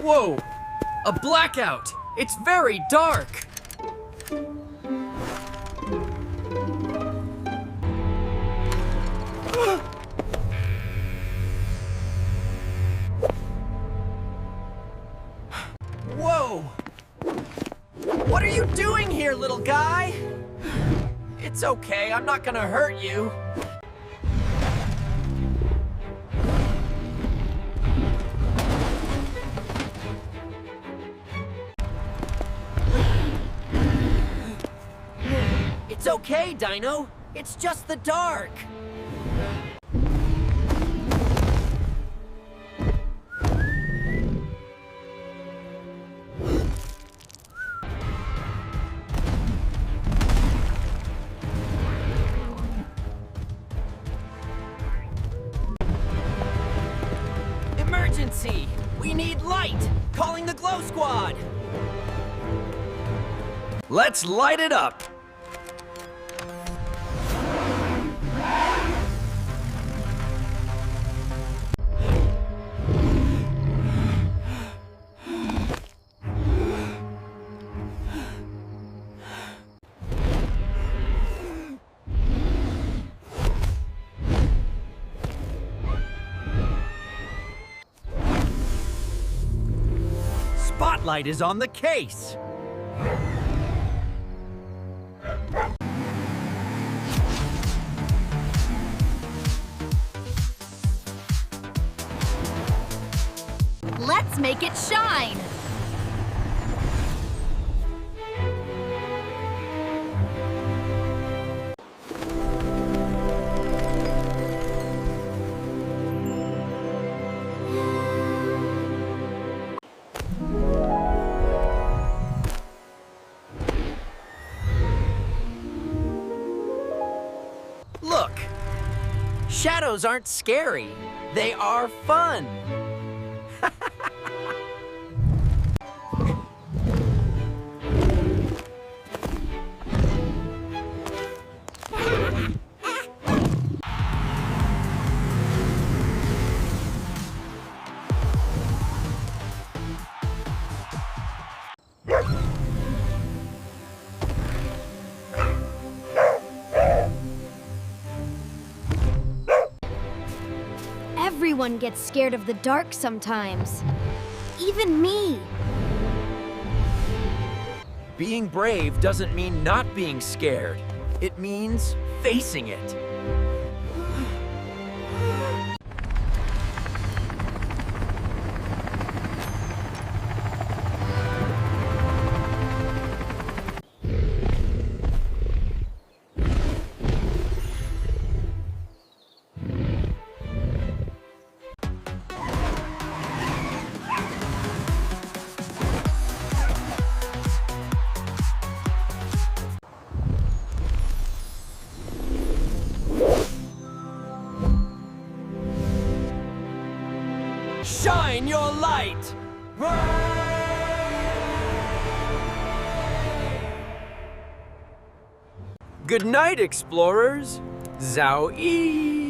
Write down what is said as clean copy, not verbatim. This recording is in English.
Whoa! A blackout! It's very dark! Whoa! What are you doing here, little guy? It's okay, I'm not gonna hurt you. It's okay, Dino. It's just the dark. Emergency! We need light! Calling the Glow Squad! Let's light it up! Spotlight is on the case! Let's make it shine! Look! Shadows aren't scary. They are fun. Everyone gets scared of the dark sometimes. Even me. Being brave doesn't mean not being scared. It means facing it. Shine your light! Good night, explorers. Zao-ee!